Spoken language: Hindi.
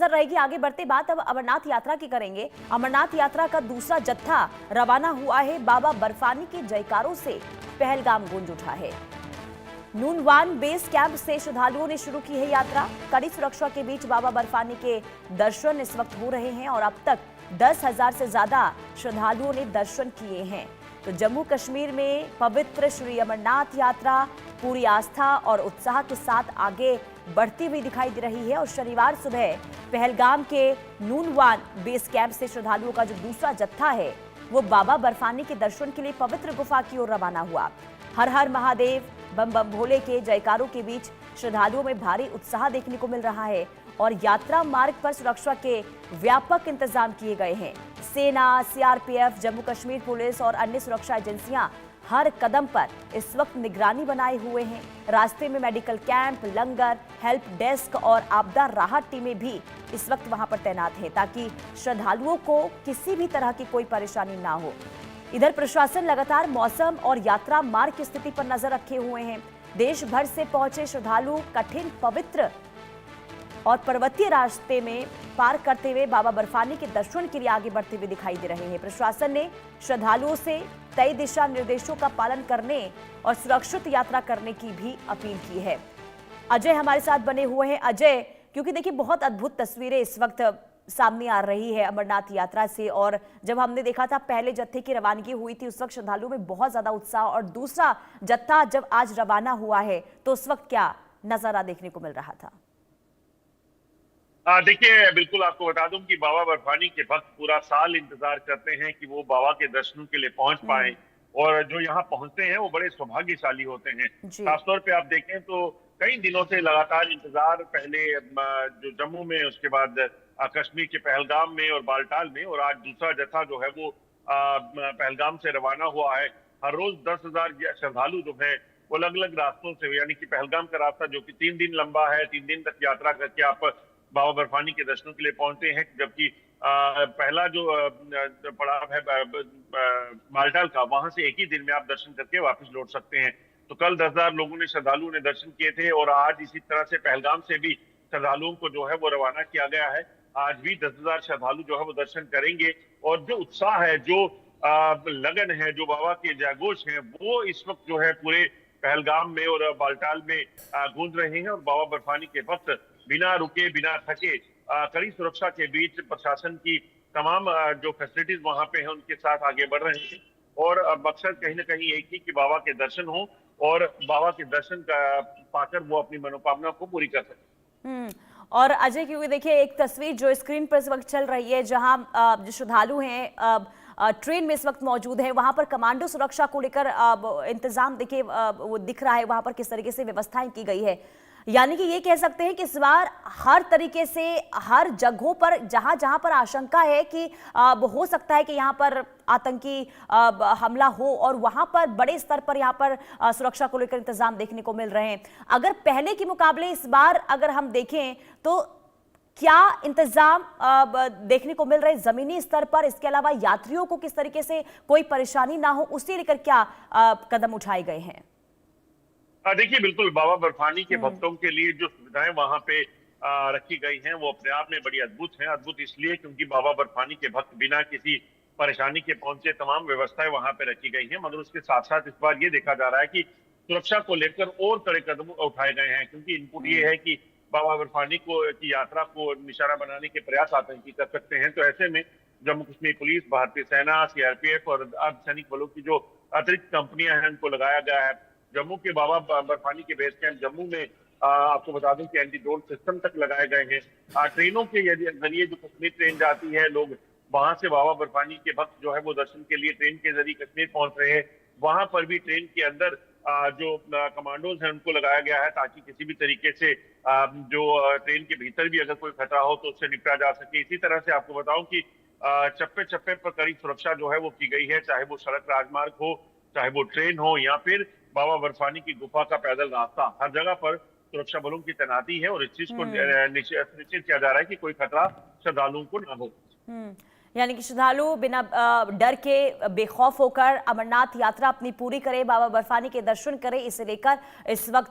नजर रहेगी। आगे बढ़ते बात अब अमरनाथ यात्रा की करेंगे। अमरनाथ यात्रा का दूसरा जत्था रवाना हुआ है। बाबा बर्फानी के जयकारों से पहलगाम गूंज उठा है। नूनवान बेस कैंप से श्रद्धालुओं ने शुरू की है यात्रा। कड़ी सुरक्षा के बीच बाबा बर्फानी के दर्शन इस वक्त हो रहे हैं और अब तक 10,000 से ज्यादा श्रद्धालुओं ने दर्शन किए हैं। तो जम्मू कश्मीर में पवित्र श्री अमरनाथ यात्रा पूरी आस्था और उत्साह के साथ आगे बढ़ती हुई दिखाई दे रही है और शनिवार सुबह पहलगाम के नूनवान बेस कैंप से श्रद्धालुओं का जो दूसरा जत्था है वो बाबा बर्फानी के दर्शन के लिए पवित्र गुफा की ओर रवाना हुआ। हर हर महादेव बम बम भोले के जयकारों के बीच श्रद्धालुओं में भारी उत्साह देखने को मिल रहा है और यात्रा मार्ग पर सुरक्षा के व्यापक इंतजाम किए गए हैं। सेना, सीआरपीएफ, जम्मू कश्मीर पुलिस और अन्य सुरक्षा एजेंसियां हर कदम पर इस वक्त निगरानी बनाए हुए हैं। रास्ते में मेडिकल कैंप, लंगर, हेल्प डेस्क और आपदा राहत टीमें भी इस वक्त वहां पर तैनात हैं ताकि श्रद्धालुओं को किसी भी तरह की कोई परेशानी ना हो। इधर प्रशासन लगातार मौसम और यात्रा मार्ग की स्थिति पर नजर रखे हुए हैं। देश भर से पहुंचे श्रद्धालु कठिन, पवित्र और पर्वतीय रास्ते में पार करते हुए बाबा बर्फानी के दर्शन के लिए आगे बढ़ते हुए दिखाई दे रहे हैं। प्रशासन ने श्रद्धालुओं से तय दिशा निर्देशों का पालन करने और सुरक्षित यात्रा करने की भी अपील की है। अजय हमारे साथ बने हुए हैं। अजय, क्योंकि देखिए बहुत अद्भुत तस्वीरें इस वक्त सामने आ रही है अमरनाथ यात्रा से, और जब हमने देखा था पहले जत्थे की रवानगी हुई थी उस वक्त श्रद्धालुओं में बहुत ज्यादा उत्साह, और दूसरा जत्था जब आज रवाना हुआ है तो उस वक्त क्या नजारा देखने को मिल रहा था? देखिए, बिल्कुल आपको बता दूं कि बाबा बर्फानी के भक्त पूरा साल इंतजार करते हैं कि वो बाबा के दर्शनों के लिए पहुंच पाए, और जो यहाँ पहुंचते हैं वो बड़े सौभाग्यशाली होते हैं। खासतौर पे आप देखें तो कई दिनों से लगातार इंतजार, पहले जो जम्मू में, उसके बाद कश्मीर के पहलगाम में और बालटाल में, और आज दूसरा जत्था जो है वो पहलगाम से रवाना हुआ है। हर रोज 10,000 श्रद्धालु जो है वो अलग अलग रास्तों से, यानी कि पहलगाम का रास्ता जो कि 3 दिन लंबा है, 3 दिन तक यात्रा करके आप बाबा बर्फानी के दर्शनों के लिए पहुंचते हैं, जबकि पहला जो पड़ाव है बालटाल का, वहां से एक ही दिन में आप दर्शन करके वापस लौट सकते हैं। तो कल 10,000 लोगों ने, श्रद्धालुओं ने दर्शन किए थे, और आज इसी तरह से पहलगाम से भी श्रद्धालुओं को जो है वो रवाना किया गया है। आज भी 10,000 श्रद्धालु जो है वो दर्शन करेंगे, और जो उत्साह है, जो लगन है, जो बाबा के जयघोष है, वो इस वक्त जो है पूरे पहलगाम में और बालटाल में गूंज रहे हैं। और बाबा बर्फानी के भक्त बिना रुके, बिना थके, कड़ी सुरक्षा के बीच प्रशासन की तमाम जो फैसिलिटीज वहां पे हैं उनके साथ आगे बढ़ रहे हैं, और मकसद कहीं ना कहीं एक ही कि बाबा के दर्शन हो और बाबा के दर्शन पाकर वो अपनी मनोकामना को पूरी कर सके। और अजय, क्योंकि देखिए एक तस्वीर जो स्क्रीन पर इस वक्त चल रही है, जहां जो श्रद्धालु हैं ट्रेन में इस वक्त मौजूद है, वहां पर कमांडो सुरक्षा को लेकर इंतजाम देखिए वो दिख रहा है, वहां पर किस तरीके से व्यवस्थाएं की गई है। यानी कि ये कह सकते हैं कि इस बार हर तरीके से, हर जगहों पर जहां जहां पर आशंका है कि हो सकता है कि यहां पर आतंकी हमला हो, और वहां पर बड़े स्तर पर यहां पर सुरक्षा को लेकर इंतजाम देखने को मिल रहे हैं। अगर पहले के मुकाबले इस बार अगर हम देखें तो क्या इंतजाम देखने को मिल रहे जमीनी स्तर पर? इसके अलावा यात्रियों को किस तरीके से कोई परेशानी ना हो उससे लेकर क्या कदम उठाए गए हैं? देखिए, बिल्कुल बाबा बर्फानी के भक्तों के लिए जो सुविधाएं वहां पे रखी गई हैं वो अपने आप में बड़ी अद्भुत हैं। अद्भुत इसलिए क्योंकि बाबा बर्फानी के भक्त बिना किसी परेशानी के पहुंचे, तमाम व्यवस्थाएं वहां पे रखी गई हैं। मगर उसके साथ साथ इस बार ये देखा जा रहा है कि सुरक्षा को लेकर और कड़े कदम उठाए गए हैं, क्योंकि इनपुट ये है कि बाबा बर्फानी की यात्रा को निशाना बनाने के प्रयास आतंकी कर सकते हैं। तो ऐसे में जम्मू कश्मीर पुलिस, भारतीय सेना, सीआरपीएफ और अर्धसैनिक बलों की जो अतिरिक्त कंपनियां हैं उनको लगाया गया है। जम्मू के बाबा बर्फानी के बेस कैंप जम्मू में आपको बता दूं कि एंटी ड्रोन सिस्टम तक लगाए गए हैं। ट्रेनों के जरिए जो कश्मीर ट्रेन जाती है, लोग वहां से बाबा बर्फानी के भक्त जो है वो दर्शन के लिए ट्रेन के जरिए कश्मीर पहुंच रहे हैं। वहां पर भी ट्रेन के अंदर जो कमांडोज हैं उनको लगाया गया है ताकि किसी भी तरीके से जो ट्रेन के भीतर भी अगर कोई खतरा हो तो उससे निपटा जा सके। इसी तरह से आपको बताऊं कि चप्पे चप्पे पर कड़ी सुरक्षा जो है वो की गई है, चाहे वो सड़क राजमार्ग हो, चाहे वो ट्रेन हो, या फिर बाबा बर्फानी की गुफा का पैदल रास्ता, हर जगह पर सुरक्षा बलों की तैनाती है, और इस चीज को सुनिश्चित किया जा रहा है कि कोई खतरा श्रद्धालुओं को ना हो। यानी कि श्रद्धालु बिना डर के, बेखौफ होकर अमरनाथ यात्रा अपनी पूरी करे, बाबा बर्फानी के दर्शन करे, इसे लेकर इस वक्त